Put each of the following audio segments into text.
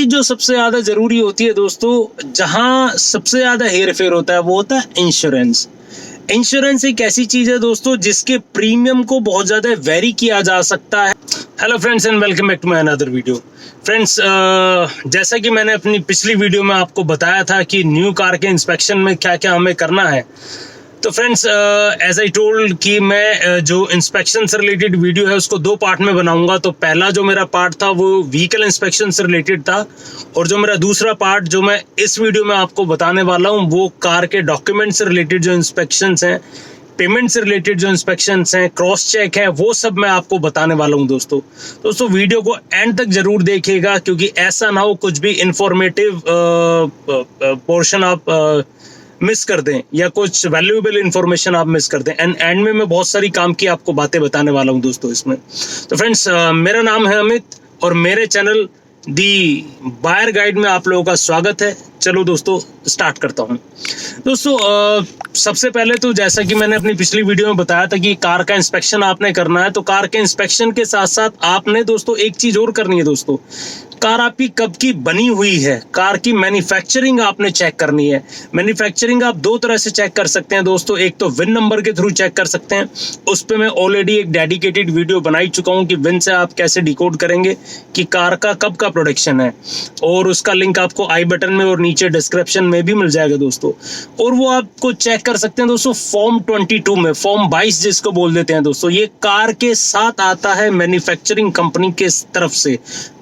जो सबसे ज्यादा जरूरी होती है दोस्तों, जहां सबसे ज्यादा हेर फेर होता है वो होता है इंश्योरेंस। इंश्योरेंस एक ऐसी चीज है दोस्तों जिसके प्रीमियम को बहुत ज्यादा वेरी किया जा सकता है। Hello friends and welcome back to my another video. Friends, जैसा कि मैंने अपनी पिछली वीडियो में आपको बताया था कि न्यू कार के इंस्पेक्शन में क्या क्या हमें करना है, तो फ्रेंड्स एज आई टोल्ड कि मैं जो इंस्पेक्शन से रिलेटेड वीडियो है उसको दो पार्ट में बनाऊंगा। तो पहला जो मेरा पार्ट था वो व्हीकल इंस्पेक्शन से रिलेटेड था, और जो मेरा दूसरा पार्ट जो मैं इस वीडियो में आपको बताने वाला हूँ वो कार के डॉक्यूमेंट से रिलेटेड जो इंस्पेक्शंस हैं, पेमेंट से रिलेटेड जो इंस्पेक्शंस हैं, क्रॉस चेक है, वो सब मैं आपको बताने वाला हूं दोस्तों वीडियो को एंड तक जरूर देखिएगा, क्योंकि ऐसा ना हो कुछ भी इंफॉर्मेटिव पोर्शन आप मिस कर दें या कुछ वैल्यूएबल इंफॉर्मेशन आप मिस कर दें। एंड में मैं बहुत सारी काम की आपको बातें बताने वाला हूं दोस्तों इसमें। तो फ्रेंड्स, मेरा नाम है अमित और मेरे चैनल दी बायर गाइड में आप लोगों का स्वागत है। चलो दोस्तों स्टार्ट करता हूं। दोस्तों सबसे पहले तो जैसा कि मैंने अपनी पिछली वीडियो में बताया था कि कार का इंस्पेक्शन आपने करना है, तो कार के इंस्पेक्शन के साथ साथ आपने दोस्तों एक चीज और करनी है दोस्तों, कार आपकी कब की बनी हुई है, कार की मैन्युफैक्चरिंग आपने चेक करनी है। मैन्युफैक्चरिंग आप दो तरह से चेक कर सकते हैं दोस्तों, एक तो विन नंबर के थ्रू चेक कर सकते हैं, उस पर मैं ऑलरेडी एक डेडिकेटेड वीडियो बना ही चुका हूं कि विन से आप कैसे डिकोड करेंगे कि कार का कब का प्रोडक्शन है, और उसका लिंक आपको आई बटन में और नीचे डिस्क्रिप्शन में भी मिल जाएगा दोस्तों। और वो आपको चेक कर सकते हैं दोस्तों फॉर्म 22 में, फॉर्म 22 जिसको बोल देते हैं दोस्तों, ये कार के साथ आता है मैन्युफैक्चरिंग कंपनी के तरफ से,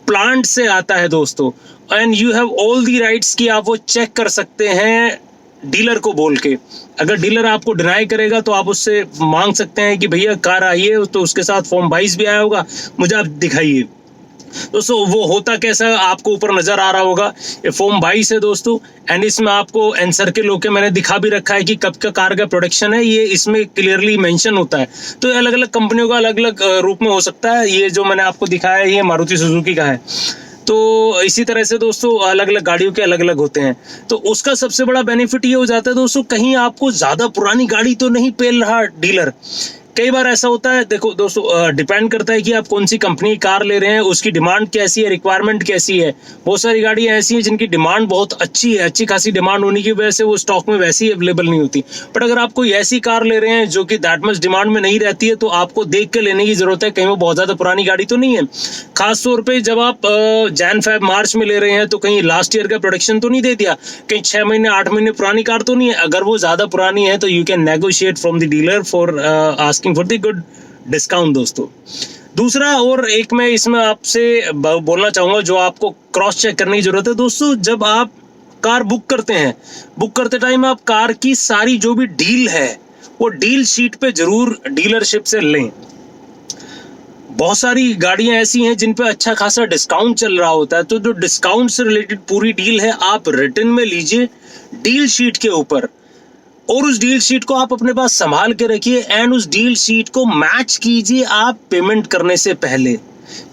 प्लांट से आता है दोस्तों। And you have all the rights कि आप वो चेक कर सकते हैं डीलर को बोल के। अगर डीलर आपको डिनाई करेगा तो आप उससे मांग सकते हैं कि भैया कार आई है तो उसके साथ फॉर्म 22 भी आया होगा, मुझे आप दिखाइए। दोस्तों वो होता कैसा आपको ऊपर नजर आ रहा होगा, ये फॉर्म 22 है दोस्तों, एंड इसमें आपको एन सर्किल होके मैंने दिखा भी रखा है कि कब का कार का प्रोडक्शन है, ये इसमें क्लियरली मेंशन होता है। तो अलग अलग कंपनियों का अलग अलग रूप में हो सकता है। ये जो मैंने आपको दिखाया है ये मारुति सुजुकी का है, तो इसी तरह से दोस्तों अलग अलग गाड़ियों के अलग अलग होते हैं। तो उसका सबसे बड़ा बेनिफिट ये हो जाता है दोस्तों, कहीं आपको ज्यादा पुरानी गाड़ी तो नहीं पेल रहा डीलर। कई बार ऐसा होता है, देखो दोस्तों डिपेंड करता है कि आप कौन सी कंपनी की कार ले रहे हैं, उसकी डिमांड कैसी है, रिक्वायरमेंट कैसी है। बहुत सारी गाड़ियां ऐसी हैं जिनकी डिमांड बहुत अच्छी है, अच्छी खासी डिमांड होने की वजह से वो स्टॉक में वैसे ही अवेलेबल नहीं होती। बट अगर आप कोई ऐसी कार ले रहे हैं जो कि दैट मच डिमांड में नहीं रहती है, तो आपको देख के लेने की जरूरत है, कहीं वो बहुत ज्यादा पुरानी गाड़ी तो नहीं है। खास तौर पर जब आप जैन फेब मार्च में ले रहे हैं तो कहीं लास्ट ईयर का प्रोडक्शन तो नहीं दे दिया, कहीं 6 महीने 8 महीने पुरानी कार तो नहीं है। अगर वो ज्यादा पुरानी है तो you can negotiate from the dealer for asking for the good discount दोस्तों। दूसरा और एक मैं इसमें आपसे बोलना चाहूंगा जो आपको क्रॉस चेक करने की जरूरत है दोस्तों, जब आप कार बुक करते हैं, बुक करते टाइम आप कार की सारी जो भी डील है वो डील शीट पे जरूर डीलरशिप से लें। बहुत सारी गाड़ियां ऐसी हैं जिन पे अच्छा खासा डिस्काउंट चल रहा होता है, तो जो डिस्काउंट से रिलेटेड पूरी डील है आप रिटर्न में लीजिए डील शीट के ऊपर, और उस डील शीट को आप अपने पास संभाल के रखिए, एंड उस डील शीट को मैच कीजिए आप पेमेंट करने से पहले,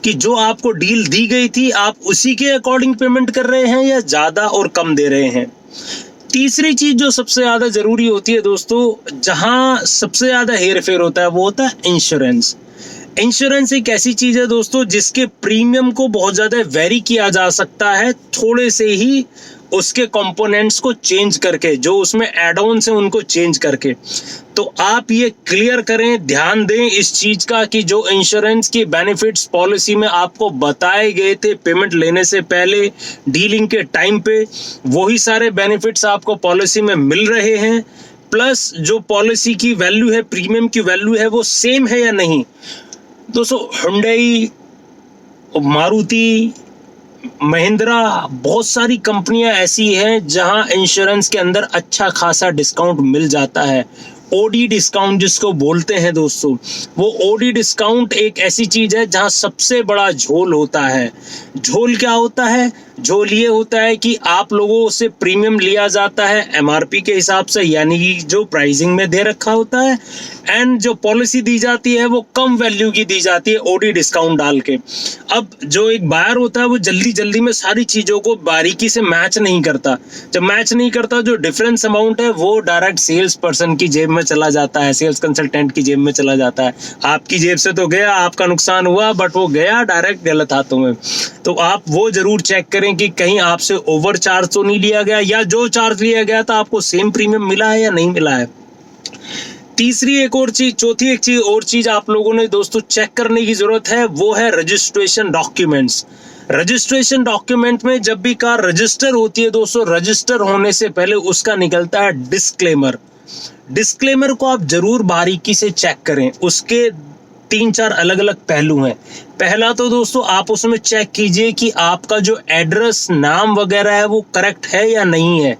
कि जो आपको डील दी गई थी आप उसी के अकॉर्डिंग पेमेंट कर रहे हैं या ज्यादा और कम दे रहे हैं। तीसरी चीज जो सबसे ज्यादा जरूरी होती है दोस्तों, जहां सबसे ज्यादा हेर फेर होता है वो होता है इंश्योरेंस। इंश्योरेंस एक ऐसी चीज है दोस्तों जिसके प्रीमियम को बहुत ज्यादा वेरी किया जा सकता है, थोड़े से ही उसके कंपोनेंट्स को चेंज करके, जो उसमें एड ऑन्स हैं उनको चेंज करके। तो आप ये क्लियर करें, ध्यान दें इस चीज का कि जो इंश्योरेंस की बेनिफिट्स पॉलिसी में आपको बताए गए थे पेमेंट लेने से पहले, डीलिंग के टाइम पे, वही सारे बेनिफिट्स आपको पॉलिसी में मिल रहे हैं। प्लस जो पॉलिसी की वैल्यू है, प्रीमियम की वैल्यू है, वो सेम है या नहीं। दोस्तों हुंडई, मारुति, महिंद्रा, बहुत सारी कंपनियां ऐसी हैं जहां इंश्योरेंस के अंदर अच्छा खासा डिस्काउंट मिल जाता है। ओडी डिस्काउंट जिसको बोलते हैं दोस्तों, वो ओडी डिस्काउंट एक ऐसी चीज है जहां सबसे बड़ा झोल होता है। झोल क्या होता है? झोल ये होता है कि आप लोगों से प्रीमियम लिया जाता है एमआरपी के हिसाब से, यानी कि जो प्राइसिंग में दे रखा होता है, एंड जो पॉलिसी दी जाती है वो कम वैल्यू की दी जाती है ओडी डिस्काउंट डाल के। अब जो एक बायर होता है वो जल्दी जल्दी में सारी चीजों को बारीकी से मैच नहीं करता। जब मैच नहीं करता, जो डिफरेंस अमाउंट है वो डायरेक्ट सेल्स पर्सन की जेब में चला जाता है, सेल्स कंसल्टेंट की जेब में चला जाता है। आपकी जेब से तो गया, आपका नुकसान हुआ, बट वो गया डायरेक्ट गलत हाथों में। तो आप वो जरूर चेक करें करें कि कहीं आपसे ओवर चार्ज तो नहीं लिया गया, या जो चार्ज लिया गया था आपको सेम प्रीमियम मिला है या नहीं मिला है। तीसरी एक और चीज, चौथी एक चीज और चीज आप लोगों ने दोस्तों चेक करने की जरूरत है, वो है रजिस्ट्रेशन डॉक्यूमेंट्स। रजिस्ट्रेशन डॉक्यूमेंट में जब भी कार रजिस्टर होती है दोस्तों, रजिस्टर होने से पहले उसका निकलता है डिस्क्लेमर। डिस्क्लेमर को आप जरूर बारीकी से चेक करें। उसके 3-4 अलग अलग पहलू हैं। पहला तो दोस्तों आप उसमें चेक कीजिए कि आपका जो एड्रेस, नाम वगैरह है वो करेक्ट है या नहीं है,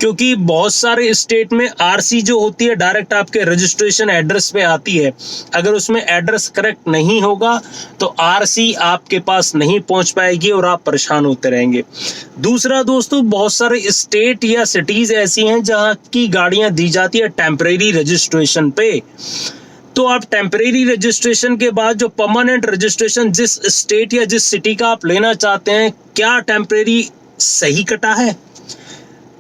क्योंकि बहुत सारे स्टेट में आरसी जो होती है डायरेक्ट आपके रजिस्ट्रेशन एड्रेस पे आती है। अगर उसमें एड्रेस करेक्ट नहीं होगा तो आरसी आपके पास नहीं पहुंच पाएगी और आप परेशान होते रहेंगे। दूसरा दोस्तों, बहुत सारे स्टेट या सिटीज ऐसी हैं जहां की गाड़ियां दी जाती है टेम्परेरी रजिस्ट्रेशन पे। तो आप टेम्परेरी रजिस्ट्रेशन के बाद जो परमानेंट रजिस्ट्रेशन जिस स्टेट या जिस सिटी का आप लेना चाहते हैं, क्या टेम्परेरी सही कटा है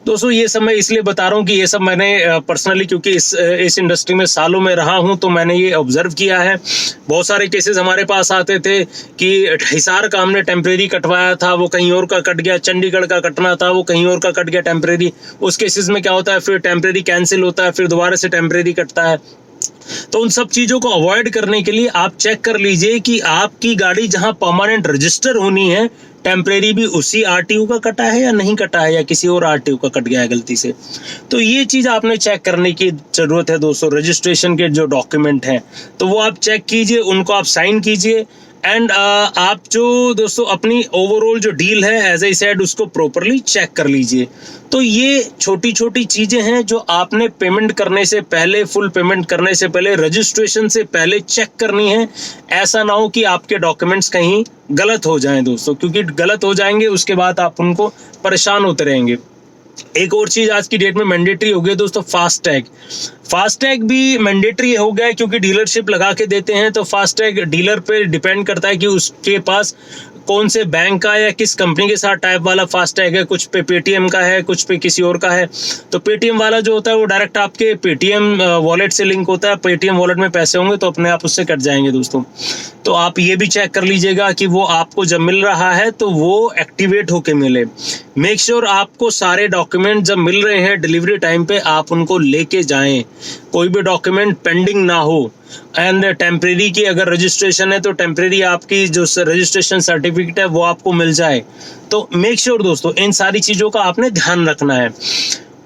दोस्तों? ये सब मैं इसलिए बता रहा हूँ कि ये सब मैंने पर्सनली, क्योंकि इस इंडस्ट्री में सालों में रहा हूँ, तो मैंने ये ऑब्जर्व किया है। बहुत सारे केसेस हमारे पास आते थे कि हिसार का हमने टेम्परेरी कटवाया था, वो कहीं और का कट गया। चंडीगढ़ का कटना था, वो कहीं और का कट गया टेम्परेरी। उस केसेस में क्या होता है, फिर टेम्परेरी कैंसिल होता है, फिर दोबारा से टेम्परेरी कटता है। तो उन सब चीजों को अवॉइड करने के लिए आप चेक कर लीजिए कि आपकी गाड़ी जहां परमानेंट रजिस्टर होनी है, टेम्परेरी भी उसी आरटीओ का कटा है या नहीं कटा है, या किसी और आरटीओ का कट गया है गलती से। तो ये चीज आपने चेक करने की जरूरत है दोस्तों। रजिस्ट्रेशन के जो डॉक्यूमेंट हैं तो वो आप चेक कीजिए, उनको आप साइन कीजिए। एंड आप जो दोस्तों अपनी ओवरऑल जो डील है, एज आई सेड, उसको प्रॉपरली चेक कर लीजिए। तो ये छोटी छोटी चीजें हैं जो आपने पेमेंट करने से पहले, फुल पेमेंट करने से पहले, रजिस्ट्रेशन से पहले चेक करनी है। ऐसा ना हो कि आपके डॉक्यूमेंट्स कहीं गलत हो जाएं दोस्तों, क्योंकि गलत हो जाएंगे उसके बाद आप उनको परेशान होते रहेंगे। एक और चीज आज की डेट में मैंडेटरी हो गई दोस्तों, फास्टैग। फास्टैग भी मैंडेटरी हो गया है क्योंकि डीलरशिप लगा के देते हैं। तो फास्टैग डीलर पे डिपेंड करता है कि उसके पास कौन से बैंक का या किस कंपनी के साथ टाइप वाला फास्टैग है। कुछ पे पेटीएम का है, कुछ पे किसी और का है। तो पेटीएम वाला जो होता है वो डायरेक्ट आपके पेटीएम वॉलेट से लिंक होता है। पेटीएम वॉलेट में पैसे होंगे तो अपने आप उससे कट जाएंगे दोस्तों। तो आप ये भी चेक कर लीजिएगा कि वो आपको जब मिल रहा है तो वो एक्टिवेट होके मिले। मेक श्योर आपको सारे डॉक्यूमेंट जब मिल रहे हैं डिलीवरी टाइम पे, आप उनको लेके जाएं। कोई भी डॉक्यूमेंट पेंडिंग ना हो। एंड टेम्परेरी की अगर रजिस्ट्रेशन है तो टेम्परेरी आपकी जो रजिस्ट्रेशन सर्टिफिकेट है वो आपको मिल जाए। तो मेक श्योर दोस्तों इन सारी चीज़ों का आपने ध्यान रखना है।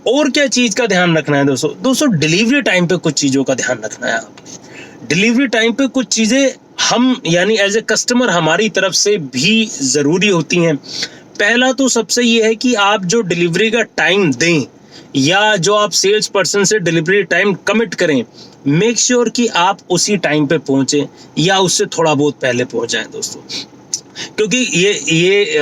और क्या चीज़ का ध्यान रखना है दोस्तों डिलीवरी टाइम पे कुछ चीज़ों का ध्यान रखना है आपने। डिलीवरी टाइम पे कुछ चीज़ें हम यानी एज ए कस्टमर हमारी तरफ से भी ज़रूरी होती हैं। पहला तो सबसे ये है कि आप जो डिलीवरी का टाइम दें या जो आप सेल्स पर्सन से डिलीवरी टाइम कमिट करें, मेक श्योर कि आप उसी टाइम पे पहुंचे या उससे थोड़ा बहुत पहले पहुंच जाएं दोस्तों। क्योंकि ये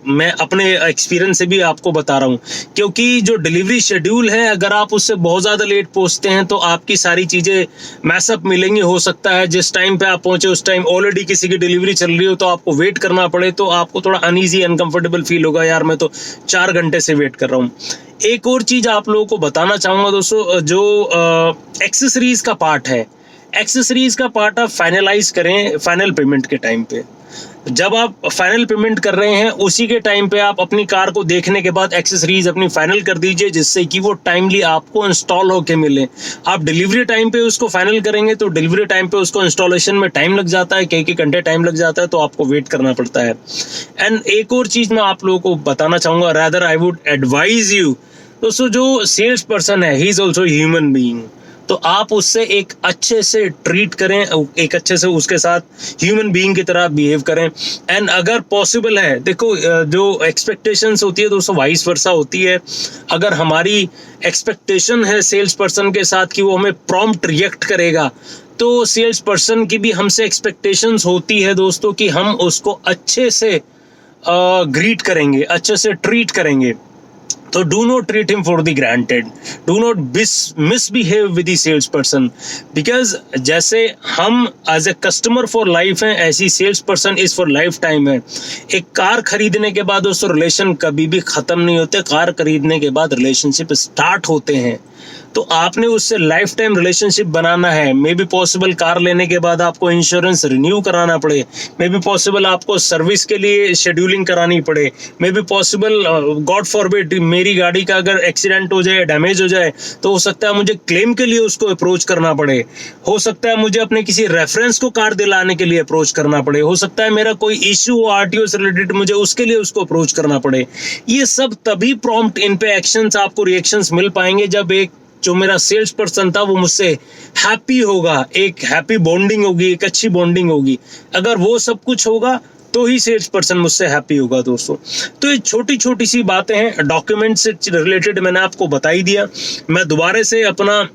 मैं अपने एक्सपीरियंस से भी आपको बता रहा हूँ, क्योंकि जो डिलीवरी शेड्यूल है अगर आप उससे बहुत ज़्यादा लेट पहुँचते हैं तो आपकी सारी चीज़ें मैसअप मिलेंगी। हो सकता है जिस टाइम पे आप पहुँचे उस टाइम ऑलरेडी किसी की डिलीवरी चल रही हो तो आपको वेट करना पड़े, तो आपको थोड़ा अनईजी, अनकंफर्टेबल फील होगा, यार मैं तो 4 घंटे से वेट कर रहा हूँ। एक और चीज़ आप लोगों को बताना चाहूँगा दोस्तों, जो एक्सेसरीज का पार्ट है, एक्सेसरीज का पार्ट आप फाइनलाइज करें फाइनल पेमेंट के टाइम पे। जब आप फाइनल पेमेंट कर रहे हैं उसी के टाइम पे आप अपनी कार को देखने के बाद एक्सेसरीज अपनी फाइनल कर दीजिए, जिससे कि वो टाइमली आपको इंस्टॉल होके मिले। आप डिलीवरी टाइम पे उसको फाइनल करेंगे तो डिलीवरी टाइम पे उसको इंस्टॉलेशन में टाइम लग जाता है, कई घंटे टाइम लग जाता है, तो आपको वेट करना पड़ता है। एंड एक और चीज़ मैं आप लोगों को बताना चाहूँगा, rather I would advise you दोस्तों, जो सेल्स पर्सन है he is also human being. तो आप उससे एक अच्छे से ट्रीट करें, एक अच्छे से उसके साथ ह्यूमन बीइंग की तरह बिहेव करें। एंड अगर पॉसिबल है, देखो जो एक्सपेक्टेशंस होती है दोस्तों वाइस वर्सा होती है। अगर हमारी एक्सपेक्टेशन है सेल्स पर्सन के साथ कि वो हमें प्रॉम्प्ट रिएक्ट करेगा, तो सेल्स पर्सन की भी हमसे एक्सपेक्टेशंस होती है दोस्तों कि हम उसको अच्छे से ग्रीट करेंगे, अच्छे से ट्रीट करेंगे। तो do not treat him for the granted, do not misbehave with the sales person, because जैसे हम as a customer for life हैं, ऐसी sales person is for life time है। एक कार खरीदने के बाद दोस्तों रिलेशन कभी भी खत्म नहीं होते, कार खरीदने के बाद रिलेशनशिप स्टार्ट होते हैं। तो आपने उससे लाइफ टाइम रिलेशनशिप बनाना है। मे बी पॉसिबल कार लेने के बाद आपको इंश्योरेंस रिन्यू कराना पड़े, मे बी पॉसिबल आपको सर्विस के लिए शेड्यूलिंग करानी पड़े, may be possible God forbid मेरी गाड़ी का अगर एक्सीडेंट हो जाए, डैमेज हो जाए, तो हो सकता है मुझे क्लेम के लिए उसको अप्रोच करना पड़े, हो सकता है मुझे अपने किसी रेफरेंस को कार दिलाने के लिए अप्रोच करना पड़े, हो सकता है मेरा कोई इश्यू हो आरटीओ से रिलेटेड, मुझे उसके लिए उसको अप्रोच करना पड़े। ये सब तभी प्रॉम्प्ट इन पे एक्शंस आपको रिएक्शंस मिल पाएंगे जब एक जो मेरा सेल्स पर्सन था वो मुझसे हैप्पी होगा, एक हैप्पी बॉन्डिंग होगी, एक अच्छी बॉन्डिंग होगी। अगर वो सब कुछ होगा तो ही सेल्स पर्सन मुझसे हैप्पी होगा दोस्तों। तो ये छोटी छोटी सी बातें हैं, डॉक्यूमेंट से रिलेटेड मैंने आपको बता ही दिया। मैं दोबारा से अपना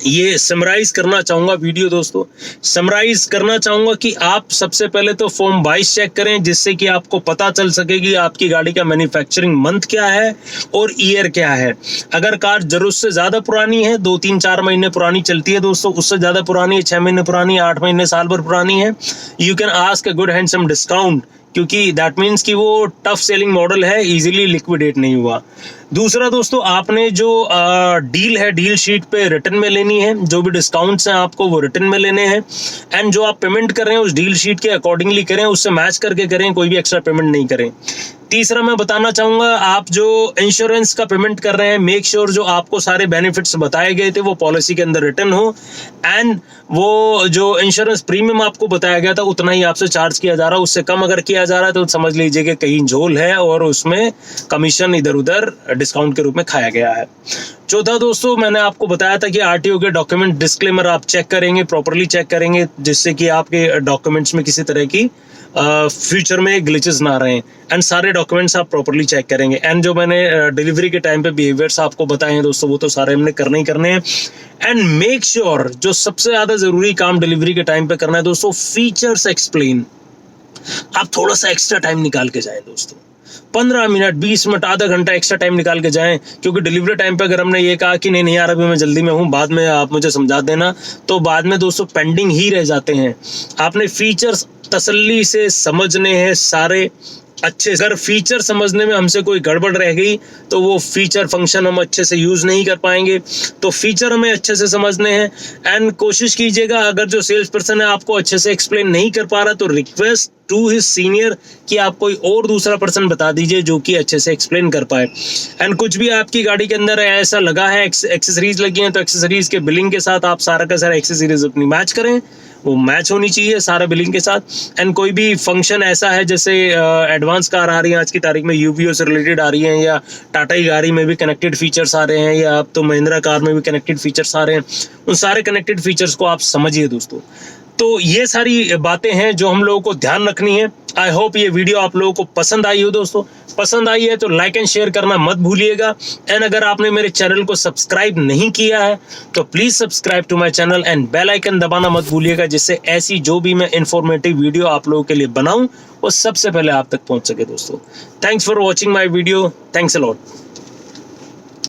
ये समराइज करना चाहूँगा वीडियो दोस्तों, समराइज करना चाहूँगा कि आप सबसे पहले तो फॉर्म 22 चेक करें, जिससे कि आपको पता चल सकेगी आपकी गाड़ी का मैन्युफैक्चरिंग मंथ क्या है और ईयर क्या है। अगर कार जरूरत से ज़्यादा पुरानी है, 2-3-4 महीने पुरानी चलती है दोस्तों, उससे ज़्यादा पुरानी है, 6 महीने पुरानी, 8 महीने, साल भर पुरानी है, you can ask a good handsome discount, क्योंकि दैट मीन्स कि वो टफ सेलिंग मॉडल है, इजीली लिक्विडेट नहीं हुआ। दूसरा दोस्तों, आपने जो डील है, डील शीट पे रिटर्न में लेनी है, जो भी डिस्काउंट्स हैं आपको वो रिटर्न में लेने हैं, एंड जो आप पेमेंट कर रहे हैं उस डील शीट के अकॉर्डिंगली करें, उससे मैच करके करें, कोई भी एक्स्ट्रा पेमेंट नहीं करें। तीसरा मैं बताना चाहूँगा, आप जो इंश्योरेंस का पेमेंट कर रहे हैं, मेक श्योर जो आपको सारे बेनिफिट्स बताए गए थे वो पॉलिसी के अंदर रिटर्न हो, एंड वो जो इंश्योरेंस प्रीमियम आपको बताया गया था उतना ही आपसे चार्ज किया जा रहा है। उससे कम अगर किया जा रहा है तो समझ लीजिए कि कहीं झोल है और उसमें कमीशन इधर उधर डिस्काउंट के रूप में खाया गया है। चौथा दोस्तों, मैंने आपको बताया था कि आरटीओ के डॉक्यूमेंट डिस्क्लेमर आप चेक करेंगे, प्रॉपरली चेक करेंगे, जिससे कि आपके डॉक्यूमेंट्स में किसी तरह की फ्यूचर में ग्लिचेस ना रहें, एंड सारे डॉक्यूमेंट्स आप प्रॉपरली चेक करेंगे। एंड जो मैंने डिलीवरी के टाइम पे बिहेवियर्स आपको बताए हैं दोस्तों, वो तो सारे हमने करने ही करने हैं। एंड मेक श्योर जो सबसे ज़्यादा ज़रूरी काम डिलीवरी के टाइम पे करना है दोस्तों, फीचर्स एक्सप्लेन। आप थोड़ा सा एक्स्ट्रा टाइम निकाल के जाएं दोस्तों, 15 मिनट, 20 मिनट, आधा घंटा एक्स्ट्रा टाइम निकाल के जाएं, क्योंकि डिलीवरी टाइम पे अगर हमने ये कहा कि नहीं यार अभी मैं जल्दी में हूँ, बाद में आप मुझे समझा देना, तो बाद में दोस्तों पेंडिंग ही रह जाते हैं। आपने फीचर्स तसल्ली से समझने हैं सारे अच्छे। अगर फीचर समझने में हमसे कोई गड़बड़ रह गई तो वो फीचर फंक्शन हम अच्छे से यूज़ नहीं कर पाएंगे। तो फीचर हमें अच्छे से समझने हैं, एंड कोशिश कीजिएगा अगर जो सेल्स पर्सन है आपको अच्छे से एक्सप्लेन नहीं कर पा रहा तो रिक्वेस्ट टू हिज सीनियर कि आप कोई और दूसरा पर्सन बता दीजिए जो कि अच्छे से एक्सप्लेन कर पाए। एंड कुछ भी आपकी गाड़ी के अंदर ऐसा लगा है, एक्सेसरीज लगी हैं, तो एक्सेसरीज के बिलिंग के साथ आप सारा का सारा एक्सेसरीज अपनी मैच करें, वो मैच होनी चाहिए सारा बिलिंग के साथ। एंड कोई भी फंक्शन ऐसा है जैसे एडवांस कार आ रही है आज की तारीख में, यूवीओ से रिलेटेड आ रही हैं, या टाटा की गाड़ी में भी कनेक्टेड फीचर्स आ रहे हैं, या अब तो महिंद्रा कार में भी कनेक्टेड फीचर्स आ रहे हैं, उन सारे कनेक्टेड फीचर्स को आप समझिए दोस्तों। तो ये सारी बातें हैं जो हम लोगों को ध्यान रखनी है। आई होप ये वीडियो आप लोगों को पसंद आई हो दोस्तों। पसंद आई है तो लाइक एंड शेयर करना मत भूलिएगा। एंड अगर आपने मेरे चैनल को सब्सक्राइब नहीं किया है तो please subscribe to my channel and bell icon दबाना मत भूलिएगा, जिससे ऐसी जो भी मैं इन्फॉर्मेटिव वीडियो आप लोगों के लिए बनाऊं वो सबसे पहले आप तक पहुंच सके दोस्तों। Thanks for watching my video. Thanks a lot.